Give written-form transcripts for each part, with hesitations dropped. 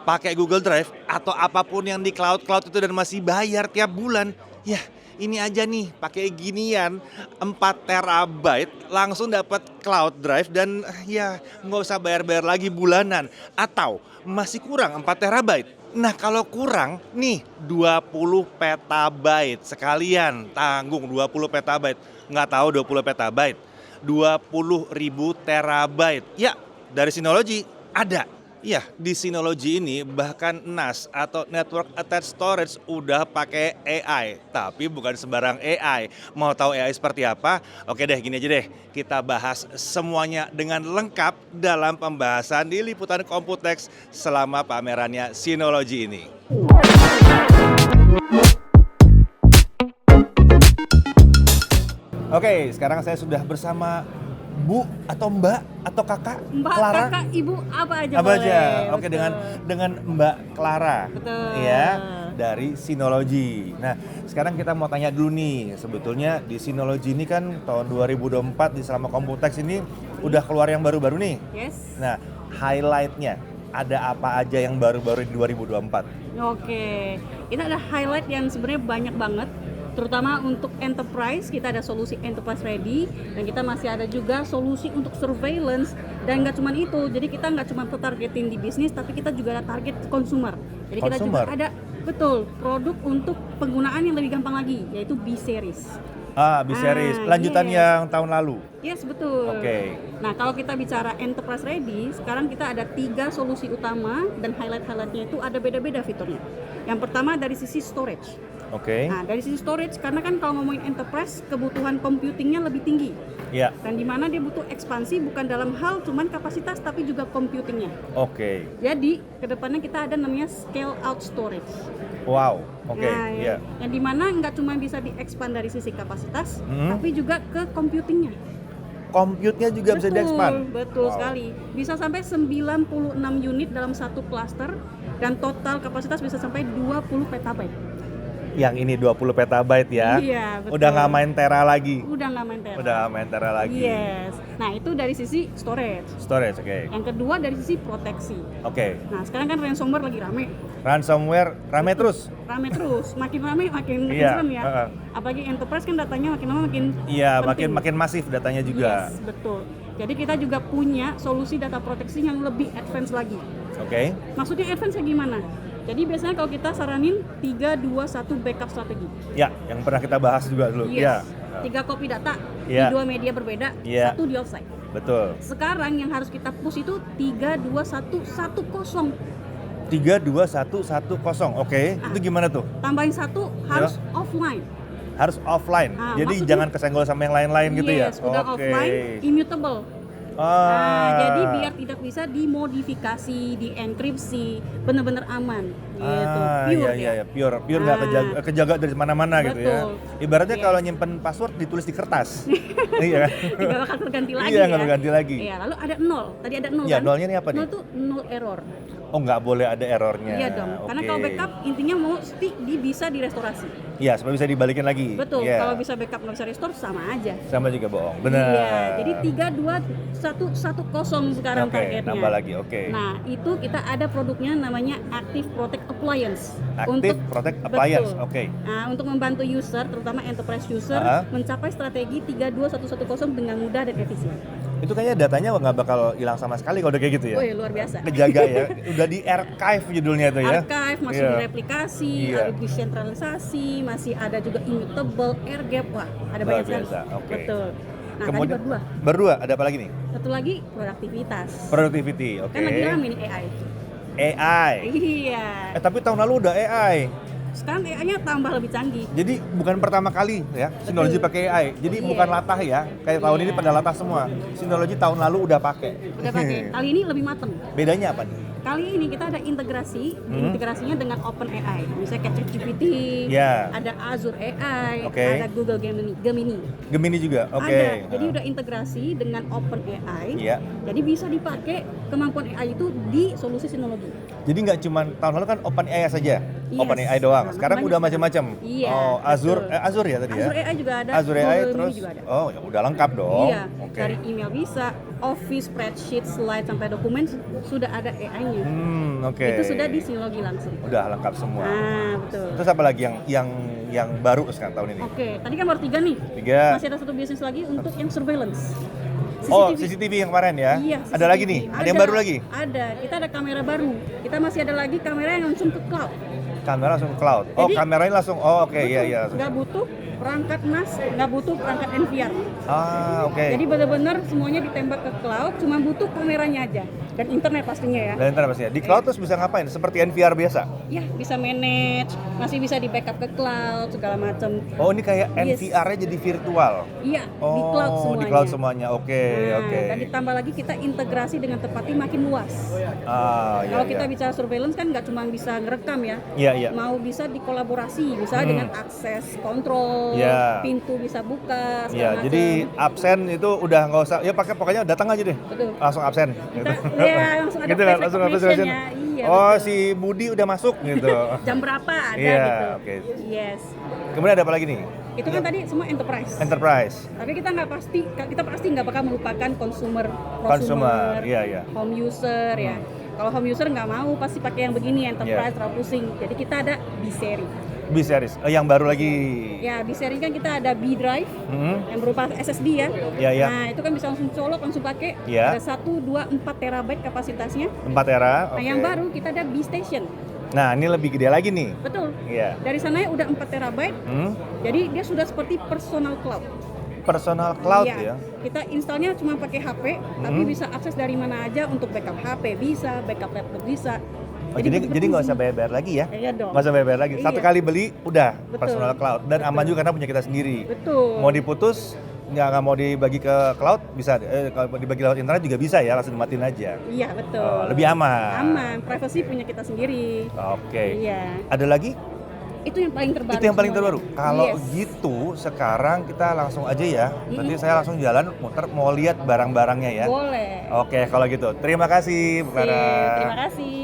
pakai Google Drive atau apapun yang di cloud itu dan masih bayar tiap bulan. Ya, ini aja nih pakai ginian 4 terabyte langsung dapat cloud drive dan ya nggak usah bayar-bayar lagi bulanan. Atau masih kurang 4 terabyte. Nah kalau kurang nih 20 petabyte sekalian tanggung 20 petabyte. Nggak tahu 20 petabyte. 20.000 terabyte. Ya, dari Synology ada. Ya, di Synology ini bahkan NAS atau Network Attached Storage udah pakai AI. Tapi bukan sembarang AI. Mau tahu AI seperti apa? Oke deh, gini aja deh. Kita bahas semuanya dengan lengkap dalam pembahasan di Liputan Computex selama pamerannya Synology ini. Oke, sekarang saya sudah bersama Bu atau Mbak atau Kakak Mbak, Clara. Kakak, Ibu, apa aja Apa boleh. aja? Oke, Betul. dengan Mbak Clara. Betul. Ya, dari Synology. Nah, sekarang kita mau tanya dulu nih, sebetulnya di Synology ini kan tahun 2024 di selama Computex ini udah keluar yang baru-baru nih. Yes. Nah, highlight-nya ada apa aja yang baru-baru di 2024? Oke. Ini ada highlight yang sebenarnya banyak banget. Terutama untuk enterprise, kita ada solusi enterprise ready, dan kita masih ada juga solusi untuk surveillance. Dan nggak cuma itu, jadi kita nggak cuma targetin di bisnis, tapi kita juga ada target consumer. Jadi kita juga ada, betul, produk untuk penggunaan yang lebih gampang lagi, yaitu B-Series. B-Series, lanjutan yes. yang tahun lalu. Yes, betul. Oke. Nah, kalau kita bicara enterprise ready, sekarang kita ada 3 solusi utama dan highlight-highlightnya itu ada beda-beda fiturnya. Yang pertama dari sisi storage. Oke. Nah, dari sisi storage, karena kan kalau ngomongin enterprise, kebutuhan computingnya lebih tinggi. Ya. Dan di mana dia butuh ekspansi bukan dalam hal cuman kapasitas tapi juga computingnya. Oke. Jadi, kedepannya kita ada namanya scale out storage. Wow. Oke. Nah, Iya. yang di mana nggak cuma bisa diekspand dari sisi kapasitas, tapi juga ke computingnya. Compute-nya juga bisa diekspand. Betul Wow. sekali. Bisa sampai 96 unit dalam satu cluster dan total kapasitas bisa sampai 20 petabyte. Yang ini 20 petabyte ya. Iya, betul. Udah nggak main tera lagi. Udah nggak main tera. Udah nggak main tera lagi. Yes. Nah, itu dari sisi storage. Storage, oke. Yang kedua dari sisi proteksi. Oke. Nah, sekarang kan ransomware lagi rame. Ransomware rame terus. Rame terus. Makin rame makin Iya, serem ya. Apalagi enterprise kan datanya makin lama makin Iya, penting. makin masif datanya juga. Yes, betul. Jadi kita juga punya solusi data proteksi yang lebih advance lagi. Oke. Maksudnya advance kayak gimana? Jadi biasanya kalau kita saranin 3-2-1 backup strategi. Ya, yang pernah kita bahas juga dulu. Yes. Ya. 3 copy data Iya. di 2 media berbeda, Iya. 1 di offsite. Betul. Sekarang yang harus kita push itu 3-2-1-1-0. 32110. Oke. Itu gimana tuh? Tambahin 1 harus offline. Harus offline. Jadi maksudnya- jangan kesenggol sama yang lain-lain gitu ya. Yes, udah Oke. offline, immutable. Jadi biar tidak bisa dimodifikasi, dienkripsi, benar-benar aman gitu. Pure iya, pure nggak kejaga dari mana-mana gitu ya. Betul. Ibaratnya Yes. kalau nyimpen password ditulis di kertas. Iya. Tidak bakal terganti lagi Iya, ya. nggak terganti lagi. Iya, lalu ada 0. Tadi ada 0 Iya, kan? nolnya ini apa nih? 0 itu 0 error. Oh, nggak boleh ada errornya. Iya dong. Karena Oke. kalau backup intinya mau bisa direstorasi. Iya, supaya bisa dibalikin lagi. Betul. Iya. Kalau bisa backup nggak bisa restore sama aja. Sama juga bohong. Benar. Iya, jadi 3-2-1-1-0 sekarang Oke, targetnya. nambah lagi. Oke. Nah, itu kita ada produknya namanya Active Protect Appliance. Active Protect Appliance. Betul. Oke. Nah, untuk membantu user, terutama enterprise user, mencapai strategi 3-2-1-1-0 dengan mudah dan efisien. Itu kayaknya datanya nggak bakal hilang sama sekali kalau udah kayak gitu ya. Wih, luar biasa. Kejaga ya. Udah di archive judulnya itu ya. Archive, masih Iya. direplikasi, Iya. ada desentralisasi, masih ada juga immutable, air gap, wah ada Luar banyak sekali. biasa, oke. Betul. Nah, Kemudian tadi berdua, ada apa lagi nih? satu lagi produktivitas. Productivity, oke. Kan lagi rame nih AI. AI. Iya. Tapi tahun lalu udah AI. Sekarang AI-nya tambah lebih canggih. Jadi bukan pertama kali ya Synology pakai AI. Jadi Iya. bukan latah ya. Kayak tahun ini Iya. pada latah semua. Synology tahun lalu udah pakai. Udah pakai. Kali ini lebih mateng. Bedanya apa nih? Kali ini kita ada integrasinya dengan OpenAI. Misalnya kayak ChatGPT, Ya. ada Azure AI, Oke. ada Google Gemini. Gemini juga. Oke. Ada. Jadi udah integrasi dengan OpenAI. Iya. Jadi bisa dipakai kemampuan AI itu di solusi Synology. Jadi nggak cuma tahun lalu kan OpenAI saja, Yes. OpenAI doang. Nah, Sekarang banyak udah macam-macam. Iya, Oh, betul. Azure ya tadi ya. Azure AI juga ada, Azure AI Google terus. Mini juga ada. Oh, ya udah lengkap dong. Iya, Oke. dari email bisa, Office, spreadsheet, slide sampai dokumen sudah ada AI-nya. Oke. Itu sudah di Synology langsung. Udah lengkap semua. Nah, betul. Terus apa lagi yang baru sekarang tahun ini? Oke, tadi kan baru 3 nih. 3. Masih ada satu bisnis lagi untuk yang surveillance. Oh, CCTV yang kemarin ya? Iya, Ada lagi nih? Ada yang baru lagi? Ada, kita ada kamera baru. Kita masih ada lagi kamera yang langsung ke cloud. Kamera langsung ke cloud. Oh, Jadi- kameranya langsung. Oh, oke, Betul. iya. Nggak butuh perangkat NAS, nggak butuh perangkat NVR. Ah, oke. Jadi benar-benar semuanya ditembak ke cloud, cuma butuh kameranya aja dan internet pastinya ya. Dan ntar pastinya di cloud terus bisa ngapain? Seperti NVR biasa? Ya bisa manage, masih bisa di backup ke cloud segala macam. Oh, ini kayak Yes. NVR-nya jadi virtual. Iya, Oh, di cloud semuanya. di cloud semuanya. Oke, Nah, oke. dan ditambah lagi kita integrasi dengan tempat ini makin luas. Ah, iya. Kalau kita bicara surveillance kan nggak cuma bisa ngerekam ya, Iya, iya. mau bisa dikolaborasi, misalnya dengan akses kontrol, Iya. pintu bisa buka, segala Iya, macam. jadi absen itu udah nggak usah. Ya pokoknya datang aja deh. Betul. Langsung absen. Kita, ya langsung ada Gitu kan, face langsung absen. recognition ya. Iya, Oh, betul. si Budi udah masuk gitu. Jam berapa ada Iya, gitu. oke. Yes. Kemudian ada apa lagi nih? Itu kan tadi semua enterprise. Enterprise. Tapi kita pasti nggak bakal melupakan consumer, Consumer, iya. home user ya. Kalau home user nggak mau pasti pakai yang begini, enterprise Iya. terlalu pusing. Jadi kita ada B-Series. B-Series. Yang baru lagi. Ya B-Series kan kita ada B-Drive Hmm. yang berupa SSD ya. Iya, iya. Nah itu kan bisa langsung colok, langsung pakai. Iya. Ada 1, 2, 4 terabyte kapasitasnya. 4 tera. Nah Oke. yang baru kita ada B-Station. Nah, ini lebih gede lagi nih. Betul. Iya. Dari sananya udah 4 terabyte. Hmm? Jadi dia sudah seperti personal cloud. Personal cloud Iya. ya. Kita installnya cuma pakai HP, tapi bisa akses dari mana aja untuk backup HP bisa, backup laptop bisa. Oh, jadi nggak usah bayar-bayar lagi ya? Iya dong. Nggak usah bayar-bayar lagi. Satu Iya. kali beli udah Betul. personal cloud dan aman Betul. juga karena punya kita sendiri. Betul. Mau diputus nggak mau dibagi ke cloud bisa. Kalau dibagi lewat internet juga bisa ya, langsung dimatiin aja. Iya betul. Oh, lebih aman. Aman, privacy punya kita sendiri. Oke. Iya. Ada lagi? Itu yang paling terbaru. Itu yang paling semuanya. terbaru. Kalau Yes. gitu sekarang kita langsung aja ya. Berarti saya langsung jalan muter mau lihat barang-barangnya ya. Boleh. Oke, kalau gitu. Terima kasih, Bu Clara. Sip, terima kasih.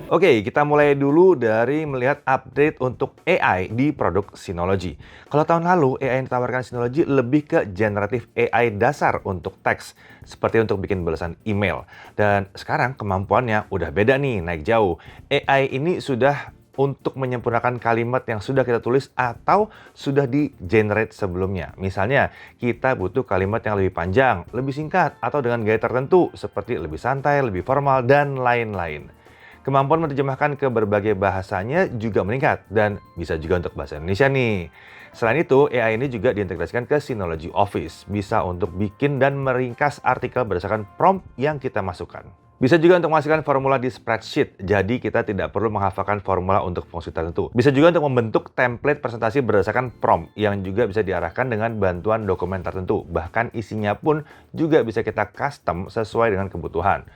Oke, kita mulai dulu dari melihat update untuk AI di produk Synology. Kalau tahun lalu, AI yang ditawarkan Synology lebih ke generatif AI dasar untuk teks, seperti untuk bikin balasan email. Dan sekarang kemampuannya udah beda nih, naik jauh. AI ini sudah untuk menyempurnakan kalimat yang sudah kita tulis atau sudah di-generate sebelumnya. Misalnya, kita butuh kalimat yang lebih panjang, lebih singkat, atau dengan gaya tertentu, seperti lebih santai, lebih formal, dan lain-lain. Kemampuan menerjemahkan ke berbagai bahasanya juga meningkat dan bisa juga untuk bahasa Indonesia nih. Selain itu, AI ini juga diintegrasikan ke Synology Office. Bisa untuk bikin dan meringkas artikel berdasarkan prompt yang kita masukkan. Bisa juga untuk menghasilkan formula di spreadsheet, jadi kita tidak perlu menghafalkan formula untuk fungsi tertentu. Bisa juga untuk membentuk template presentasi berdasarkan prompt, yang juga bisa diarahkan dengan bantuan dokumen tertentu. Bahkan isinya pun juga bisa kita custom sesuai dengan kebutuhan.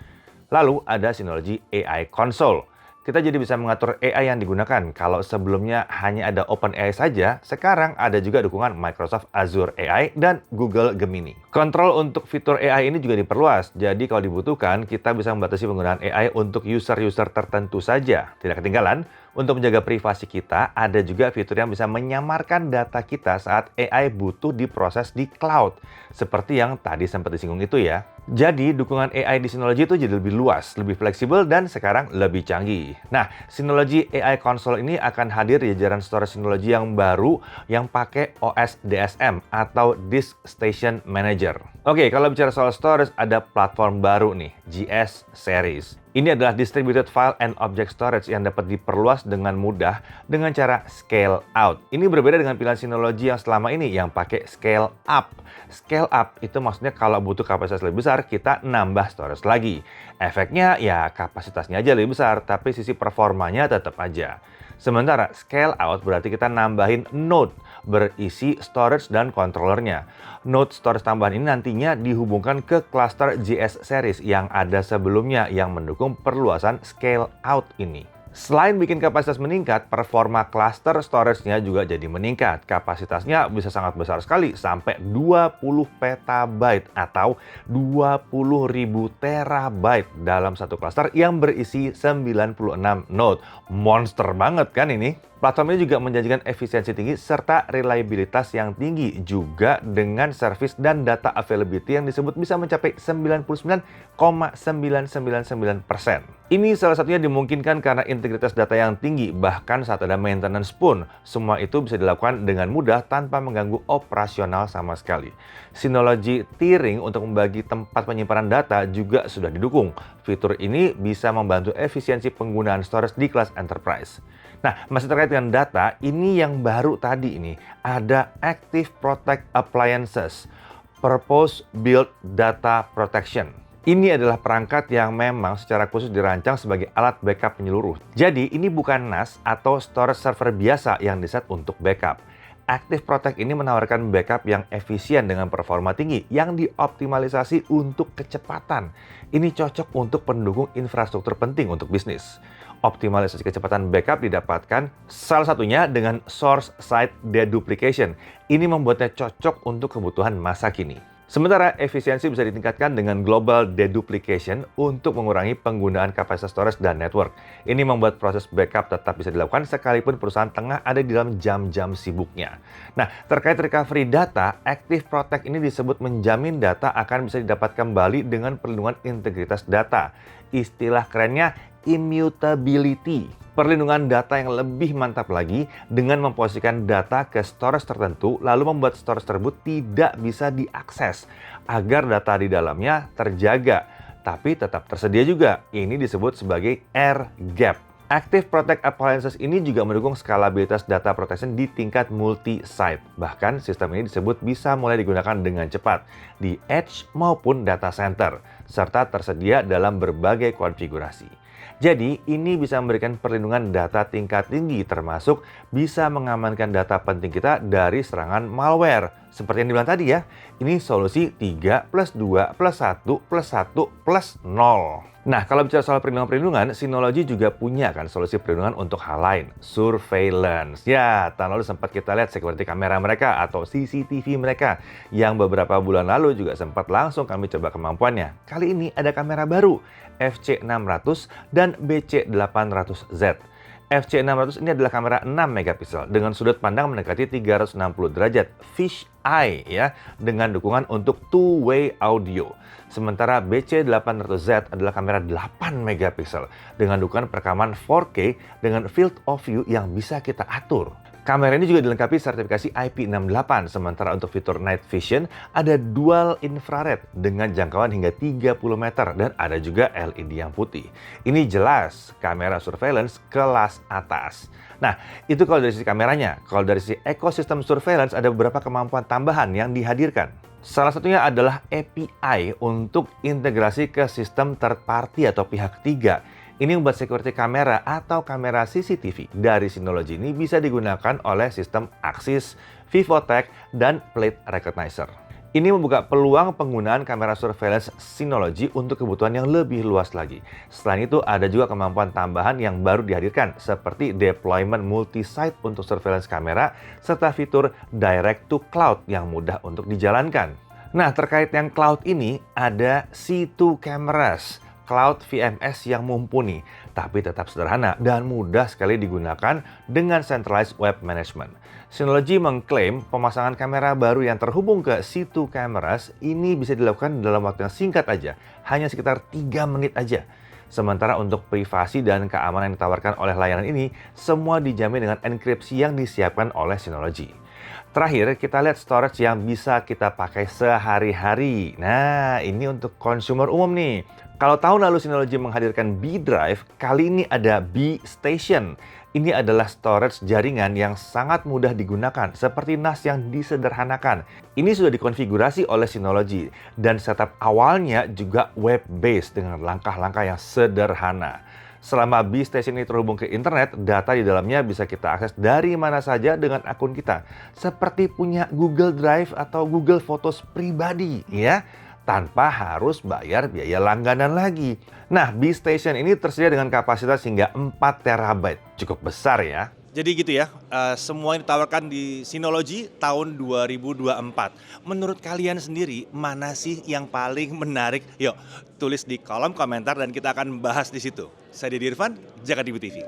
Lalu ada Synology AI Console. Kita jadi bisa mengatur AI yang digunakan. Kalau sebelumnya hanya ada OpenAI saja, sekarang ada juga dukungan Microsoft Azure AI dan Google Gemini. Kontrol untuk fitur AI ini juga diperluas. Jadi kalau dibutuhkan, kita bisa membatasi penggunaan AI untuk user-user tertentu saja. Tidak ketinggalan, untuk menjaga privasi kita, ada juga fitur yang bisa menyamarkan data kita saat AI butuh diproses di cloud. Seperti yang tadi sempat disinggung itu ya. Jadi, dukungan AI di Synology itu jadi lebih luas, lebih fleksibel, dan sekarang lebih canggih. Nah, Synology AI Console ini akan hadir di jajaran storage Synology yang baru yang pakai OS DSM atau Disk Station Manager. Oke, kalau bicara soal storage, ada platform baru nih, GS Series. Ini adalah Distributed File and Object Storage yang dapat diperluas dengan mudah dengan cara scale out. Ini berbeda dengan pilihan Synology yang selama ini yang pakai scale up. Scale up itu maksudnya kalau butuh kapasitas lebih besar, kita nambah storage lagi. Efeknya ya kapasitasnya aja lebih besar, tapi sisi performanya tetap aja. Sementara scale out berarti kita nambahin node berisi storage dan controllernya. Node storage tambahan ini nantinya dihubungkan ke cluster GS series yang ada sebelumnya yang mendukung perluasan scale out ini. Selain bikin kapasitas meningkat, performa cluster storage-nya juga jadi meningkat. Kapasitasnya bisa sangat besar sekali, sampai 20 petabyte atau 20.000 terabyte dalam satu cluster yang berisi 96 node. Monster banget kan ini? Platform ini juga menjanjikan efisiensi tinggi serta reliabilitas yang tinggi, juga dengan service dan data availability yang disebut bisa mencapai 99,999%. Ini salah satunya dimungkinkan karena integritas data yang tinggi, bahkan saat ada maintenance pun, semua itu bisa dilakukan dengan mudah tanpa mengganggu operasional sama sekali. Synology tiering untuk membagi tempat penyimpanan data juga sudah didukung. Fitur ini bisa membantu efisiensi penggunaan storage di kelas enterprise. Nah, masih terkait dengan data, ini yang baru tadi ini, ada Active Protect Appliances, Purpose Built Data Protection. Ini adalah perangkat yang memang secara khusus dirancang sebagai alat backup penyeluruh. Jadi, ini bukan NAS atau storage server biasa yang diset untuk backup. Active Protect ini menawarkan backup yang efisien dengan performa tinggi yang dioptimalisasi untuk kecepatan. Ini cocok untuk pendukung infrastruktur penting untuk bisnis. Optimalisasi kecepatan backup didapatkan salah satunya dengan source side deduplication. Ini membuatnya cocok untuk kebutuhan masa kini. Sementara efisiensi bisa ditingkatkan dengan global deduplication untuk mengurangi penggunaan kapasitas storage dan network. Ini membuat proses backup tetap bisa dilakukan sekalipun perusahaan tengah ada di dalam jam-jam sibuknya. Nah, terkait recovery data, Active Protect ini disebut menjamin data akan bisa didapat kembali dengan perlindungan integritas data. Istilah kerennya immutability. Perlindungan data yang lebih mantap lagi dengan memposisikan data ke storage tertentu lalu membuat storage tersebut tidak bisa diakses agar data di dalamnya terjaga tapi tetap tersedia juga. Ini disebut sebagai air gap. Active Protect Appliances ini juga mendukung skalabilitas data protection di tingkat multi-site. Bahkan sistem ini disebut bisa mulai digunakan dengan cepat di edge maupun data center serta tersedia dalam berbagai konfigurasi. Jadi, ini bisa memberikan perlindungan data tingkat tinggi, termasuk bisa mengamankan data penting kita dari serangan malware. Seperti yang dibilang tadi ya, ini solusi 3 plus 2 plus 1 plus 1 plus 0. Nah, kalau bicara soal perlindungan, Synology juga punya kan solusi perlindungan untuk hal lain, surveillance. Ya, tahun lalu sempat kita lihat security kamera mereka atau CCTV mereka yang beberapa bulan lalu juga sempat langsung kami coba kemampuannya. Kali ini ada kamera baru, FC600 dan BC800Z. FC600 ini adalah kamera 6 megapiksel dengan sudut pandang mendekati 360 derajat fish eye ya, dengan dukungan untuk two-way audio. Sementara BC800Z adalah kamera 8 megapiksel dengan dukungan perekaman 4K dengan field of view yang bisa kita atur. Kamera ini juga dilengkapi sertifikasi IP68, sementara untuk fitur night vision ada dual infrared dengan jangkauan hingga 30 meter dan ada juga LED yang putih. Ini jelas kamera surveillance kelas atas. Nah, itu kalau dari sisi kameranya. Kalau dari sisi ekosistem surveillance ada beberapa kemampuan tambahan yang dihadirkan. Salah satunya adalah API untuk integrasi ke sistem third party atau pihak ketiga. Ini membuat security kamera atau kamera CCTV dari Synology ini bisa digunakan oleh sistem Axis, Vivotech, dan Plate Recognizer. Ini membuka peluang penggunaan kamera surveillance Synology untuk kebutuhan yang lebih luas lagi. Selain itu, ada juga kemampuan tambahan yang baru dihadirkan, seperti deployment multi-site untuk surveillance kamera, serta fitur direct to cloud yang mudah untuk dijalankan. Nah, terkait yang cloud ini, ada C2 cameras. Cloud VMS yang mumpuni, tapi tetap sederhana dan mudah sekali digunakan dengan centralized web management. Synology mengklaim pemasangan kamera baru yang terhubung ke C2 cameras ini bisa dilakukan dalam waktu yang singkat aja, hanya sekitar 3 menit aja. Sementara untuk privasi dan keamanan yang ditawarkan oleh layanan ini, semua dijamin dengan enkripsi yang disiapkan oleh Synology. Terakhir, kita lihat storage yang bisa kita pakai sehari-hari. Nah, ini untuk consumer umum nih. Kalau tahun lalu Synology menghadirkan B Drive, kali ini ada B Station. Ini adalah storage jaringan yang sangat mudah digunakan, seperti NAS yang disederhanakan. Ini sudah dikonfigurasi oleh Synology, dan setup awalnya juga web-based dengan langkah-langkah yang sederhana. Selama B Station ini terhubung ke internet, data di dalamnya bisa kita akses dari mana saja dengan akun kita. Seperti punya Google Drive atau Google Photos pribadi, ya. tanpa harus bayar biaya langganan lagi. Nah, B-Station ini tersedia dengan kapasitas hingga 4 terabyte. Cukup besar ya. Jadi gitu ya, semua yang ditawarkan di Synology tahun 2024. Menurut kalian sendiri, mana sih yang paling menarik? Yuk, tulis di kolom komentar dan kita akan bahas di situ. Saya Dedi Irfan, Jakarta TV.